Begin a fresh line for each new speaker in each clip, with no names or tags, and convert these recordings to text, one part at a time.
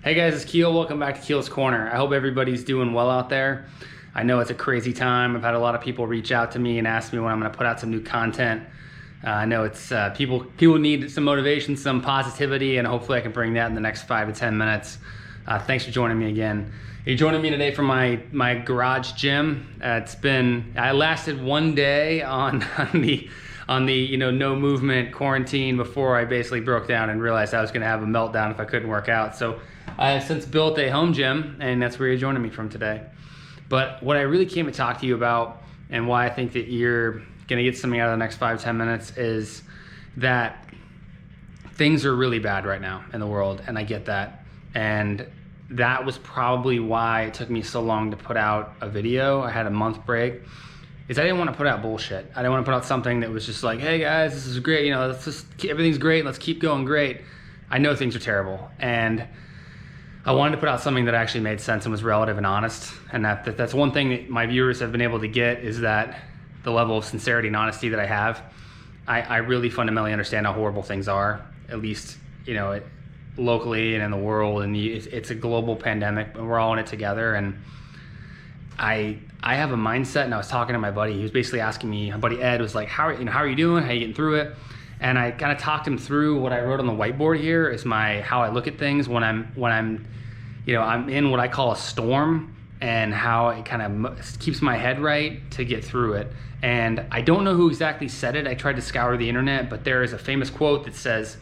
Hey guys, it's Keel. Welcome back to Keel's Corner. I hope everybody's doing well out there. I know it's a crazy time. I've had a lot of people reach out to me and ask me when I'm going to put out some new content. I know it's people need some motivation, some positivity, and hopefully I can bring that in the next 5 to 10 minutes. Thanks for joining me again. You're joining me today from my garage gym. I lasted one day on the no movement quarantine before I basically broke down and realized I was going to have a meltdown if I couldn't work out. So I have since built a home gym, and that's where you're joining me from today. But what I really came to talk to you about, and why I think that you're going to get something out of the next 5-10 minutes, is that things are really bad right now in the world, and I get that. And that was probably why it took me so long to put out a video. I had a month break. I didn't want to put out bullshit. I didn't want to put out something that was just like, hey guys, this is great, everything's great, let's keep going great. I know things are terrible, and I wanted to put out something that actually made sense and was relative and honest. And that's one thing that my viewers have been able to get, is that the level of sincerity and honesty that I have. I really fundamentally understand how horrible things are, at least locally and in the world, and it's a global pandemic, and we're all in it together. And I have a mindset, and I was talking to my buddy. He was basically asking me, my buddy Ed was like, how are you doing? How are you getting through it? And I kind of talked him through what I wrote on the whiteboard here is how I look at things when I'm in what I call a storm, and how it kind of keeps my head right to get through it. And I don't know who exactly said it. I tried to scour the internet, but there is a famous quote that says,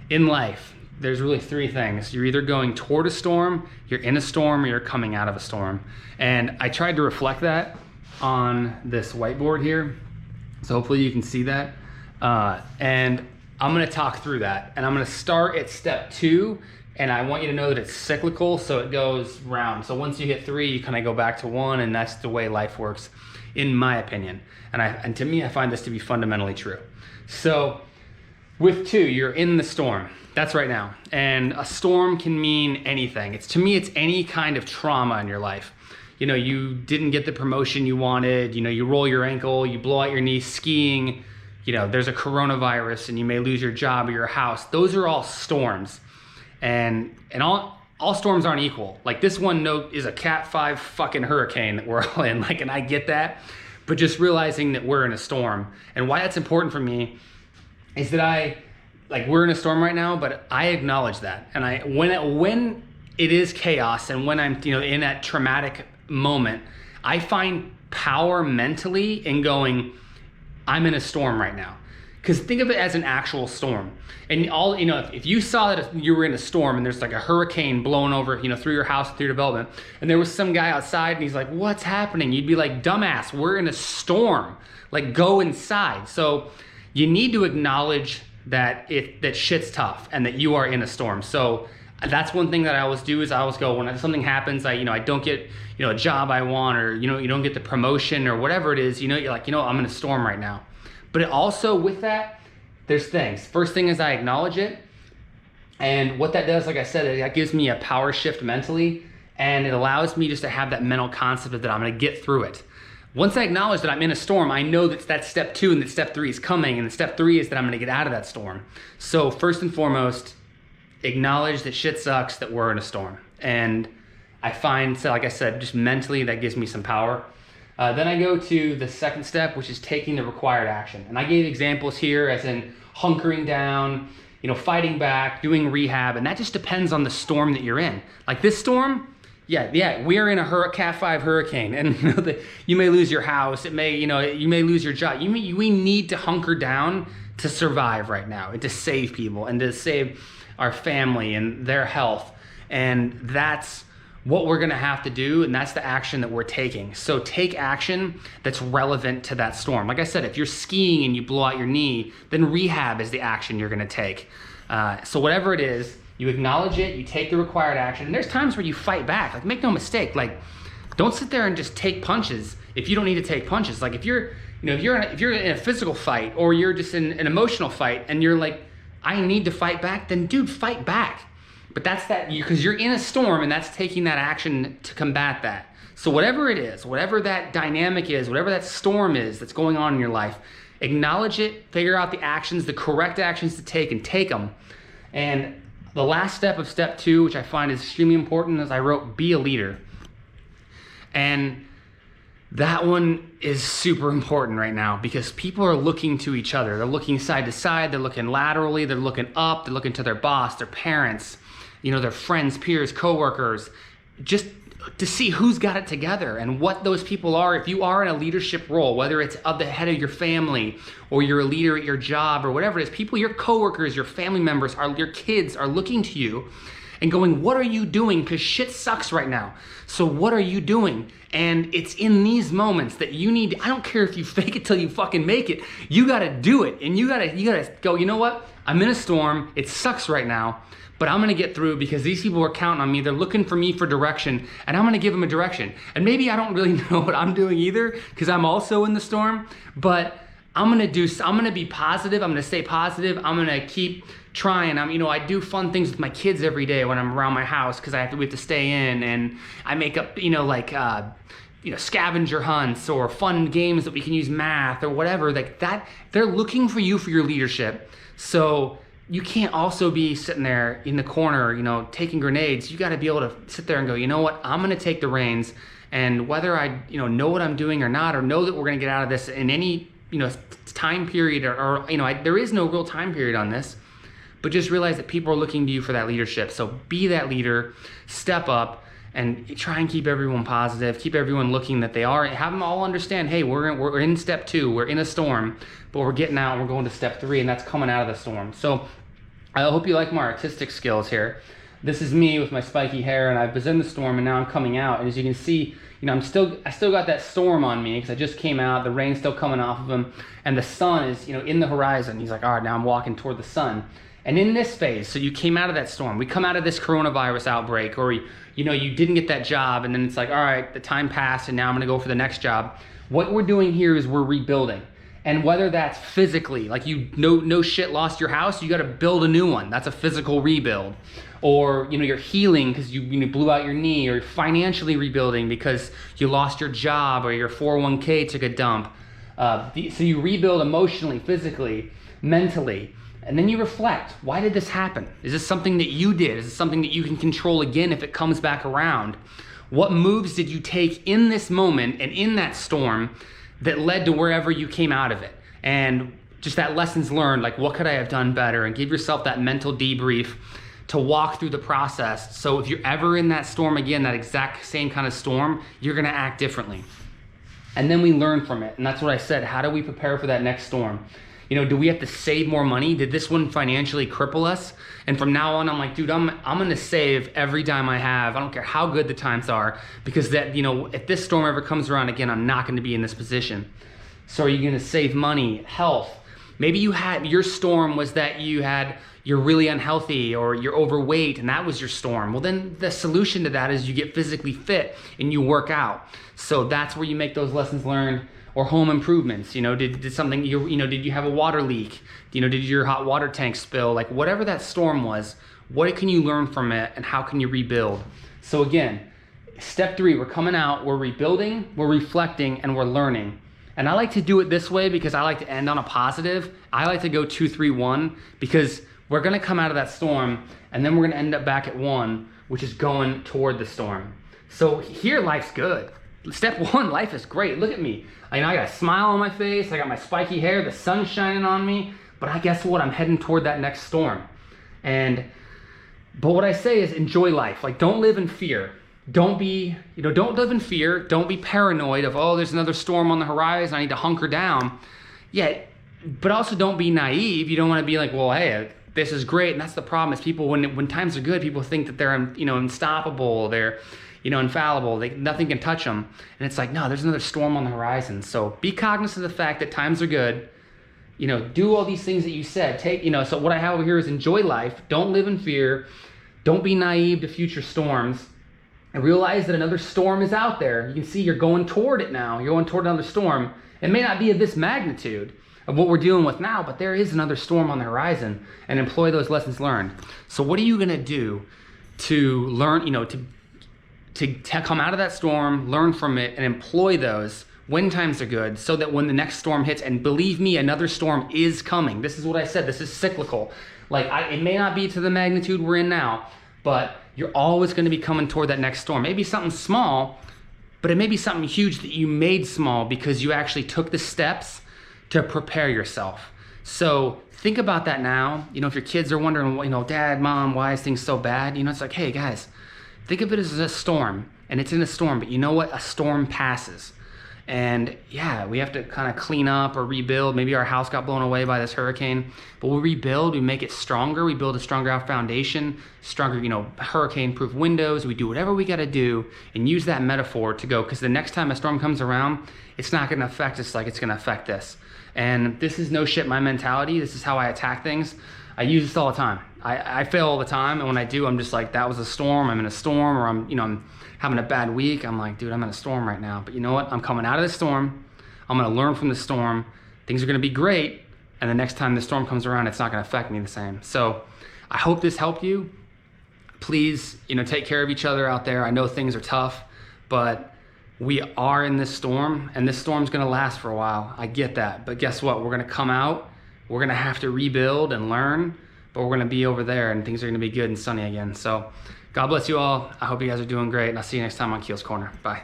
in life, there's really 3 things. You're either going toward a storm, you're in a storm, or you're coming out of a storm. And I tried to reflect that on this whiteboard here. So hopefully you can see that. And I'm gonna talk through that. And I'm gonna start at step 2. And I want you to know that it's cyclical, so it goes round. So once you hit 3, you kind of go back to 1, and that's the way life works, in my opinion. And to me, I find this to be fundamentally true. So with 2, you're in the storm. That's right now. And a storm can mean anything. To me, it's any kind of trauma in your life. You didn't get the promotion you wanted, you roll your ankle, you blow out your knee skiing, there's a coronavirus and you may lose your job or your house. Those are all storms. And all storms aren't equal. Like this one is a Cat 5 fucking hurricane that we're all in, and I get that. But just realizing that we're in a storm, and why that's important for me is that we're in a storm right now, but I acknowledge that. And when it is chaos, and when I'm in that traumatic moment, I find power mentally in going, I'm in a storm right now. Because think of it as an actual storm. And if you saw that you were in a storm and there's like a hurricane blowing over, through your house, through your development, and there was some guy outside and he's like, what's happening? You'd be like, dumbass, we're in a storm. Like, go inside. So you need to acknowledge that shit's tough and that you are in a storm. So that's one thing that I always do, is I always go, when something happens, I don't get a job I want, or you don't get the promotion or whatever it is, you're like, I'm in a storm right now. But it also, with that, there's things. First thing is I acknowledge it. And what that does, like I said, that gives me a power shift mentally, and it allows me just to have that mental concept that I'm gonna get through it. Once I acknowledge that I'm in a storm, I know that's step 2 and that step 3 is coming, and the step 3 is that I'm gonna get out of that storm. So first and foremost, acknowledge that shit sucks, that we're in a storm. And I find, so like I said, just mentally that gives me some power. Then I go to the second step, which is taking the required action. And I gave examples here as in hunkering down, fighting back, doing rehab, and that just depends on the storm that you're in. Like this storm, yeah, we're in a Cat 5 hurricane, and you may lose your house, you may lose your job. We need to hunker down to survive right now, and to save people, and to save our family and their health. And that's what we're gonna have to do, and that's the action that we're taking. So take action that's relevant to that storm. Like I said, if you're skiing and you blow out your knee, then rehab is the action you're gonna take. So whatever it is, you acknowledge it, you take the required action. And there's times where you fight back. Like, make no mistake, don't sit there and just take punches if you don't need to take punches. Like if you're in a physical fight, or you're just in an emotional fight, and you're like, I need to fight back, then dude, fight back. But that's because you're in a storm, and that's taking that action to combat that. So whatever it is, whatever that dynamic is, whatever that storm is that's going on in your life, acknowledge it, figure out the correct actions to take, and take them. And The last step of step 2, which I find is extremely important, is I wrote, be a leader. And that one is super important right now because people are looking to each other. They're looking side to side, they're looking laterally, they're looking up, they're looking to their boss, their parents, their friends, peers, coworkers, just to see who's got it together and what those people are. If you are in a leadership role, whether it's of the head of your family or you're a leader at your job or whatever it is, people, your coworkers, your family members, your kids are looking to you and going, what are you doing? Because shit sucks right now. So what are you doing? And it's in these moments that you need, I don't care if you fake it till you fucking make it, you gotta do it. And you gotta go, you know what? I'm in a storm, it sucks right now, but I'm gonna get through because these people are counting on me. They're looking for me for direction, and I'm gonna give them a direction. And maybe I don't really know what I'm doing either, because I'm also in the storm, but I'm gonna be positive, I'm gonna stay positive, I'm gonna keep trying. I do fun things with my kids every day when I'm around my house because we have to stay in, and I make up, scavenger hunts or fun games that we can use math or whatever like that. They're looking for you for your leadership. So you can't also be sitting there in the corner, taking grenades. You got to be able to sit there and go, you know what, I'm going to take the reins, and whether I, know what I'm doing or not, or know that we're going to get out of this in any, time period or there is no real time period on this, but just realize that people are looking to you for that leadership. So be that leader, step up, and try and keep everyone positive, keep everyone looking that they are, have them all understand, hey, we're in step 2, we're in a storm, but we're getting out and we're going to step 3, and that's coming out of the storm. So I hope you like my artistic skills here. This is me with my spiky hair, and I was in the storm and now I'm coming out. And as you can see, I still got that storm on me because I just came out, the rain's still coming off of him, and the sun is, in the horizon. He's like, all right, now I'm walking toward the sun. And in this phase, so you came out of that storm, we come out of this coronavirus outbreak, or you didn't get that job, and then it's like, all right, the time passed and now I'm gonna go for the next job. What we're doing here is we're rebuilding. And whether that's physically, like no shit lost your house, you gotta build a new one. That's a physical rebuild. Or you're healing because you blew out your knee, or financially rebuilding because you lost your job or your 401k took a dump. So you rebuild emotionally, physically, mentally. And then you reflect, why did this happen? Is this something that you did? Is this something that you can control again if it comes back around? What moves did you take in this moment and in that storm that led to wherever you came out of it? And just that lessons learned, like what could I have done better? And give yourself that mental debrief to walk through the process. So if you're ever in that storm again, that exact same kind of storm, you're gonna act differently. And then we learn from it. And that's what I said, how do we prepare for that next storm? Do we have to save more money? Did this one financially cripple us? And from now on, I'm like, dude, I'm gonna save every dime I have. I don't care how good the times are, because that, if this storm ever comes around again, I'm not gonna be in this position. So are you gonna save money, health? Maybe your storm was that you're really unhealthy or you're overweight and that was your storm. Well, then the solution to that is you get physically fit and you work out. So that's where you make those lessons learned. Or home improvements, did something, did you have a water leak? Did your hot water tank spill? Like whatever that storm was, what can you learn from it and how can you rebuild? So again, step 3, we're coming out, we're rebuilding, we're reflecting, and we're learning. And I like to do it this way because I like to end on a positive. I like to go 2, 3, 1, because we're gonna come out of that storm and then we're gonna end up back at 1, which is going toward the storm. So here life's good. Step 1, life is great. Look at me. I got a smile on my face, I got my spiky hair, the sun's shining on me, but I guess what? I'm heading toward that next storm. But what I say is enjoy life. Like, don't live in fear. Don't live in fear. Don't be paranoid of, oh, there's another storm on the horizon, I need to hunker down. Yeah, but also don't be naive. You don't want to be like, well, hey, this is great. And that's the problem is people, when times are good, people think that they're, unstoppable. They're, infallible, nothing can touch them. And it's like, no, there's another storm on the horizon. So be cognizant of the fact that times are good. Do all these things that you said. So what I have over here is enjoy life. Don't live in fear. Don't be naive to future storms. And realize that another storm is out there. You can see you're going toward it now. You're going toward another storm. It may not be of this magnitude of what we're dealing with now, but there is another storm on the horizon, and employ those lessons learned. So what are you gonna do to learn, to come out of that storm, learn from it, and employ those when times are good, so that when the next storm hits, and believe me, another storm is coming. This is what I said, this is cyclical. Like it may not be to the magnitude we're in now, but you're always gonna be coming toward that next storm. Maybe something small, but it may be something huge that you made small because you actually took the steps to prepare yourself. So think about that now. You know, if your kids are wondering, you know, Dad, Mom, why is things so bad? You know, it's like, hey guys, think of it as a storm, and it's in a storm, but you know what? A storm passes. And yeah, we have to kind of clean up or rebuild. Maybe our house got blown away by this hurricane, but we'll rebuild, we make it stronger, we build a stronger foundation, stronger, you know, hurricane-proof windows. We do whatever we gotta do and use that metaphor to go, because the next time a storm comes around, it's not gonna affect us like it's gonna affect this. And this is no shit my mentality. This is how I attack things. I use this all the time. I fail all the time, and when I do, I'm just like, that was a storm, I'm in a storm, or I'm having a bad week. I'm like, dude, I'm in a storm right now. But you know what? I'm coming out of the storm. I'm gonna learn from the storm. Things are gonna be great, and the next time the storm comes around, it's not gonna affect me the same. So I hope this helped you. Please, you know, take care of each other out there. I know things are tough, but we are in this storm, and this storm's gonna last for a while. I get that, but guess what? We're gonna come out, we're gonna have to rebuild and learn, but we're gonna be over there and things are gonna be good and sunny again. So God bless you all. I hope you guys are doing great, and I'll see you next time on Keel's Corner. Bye.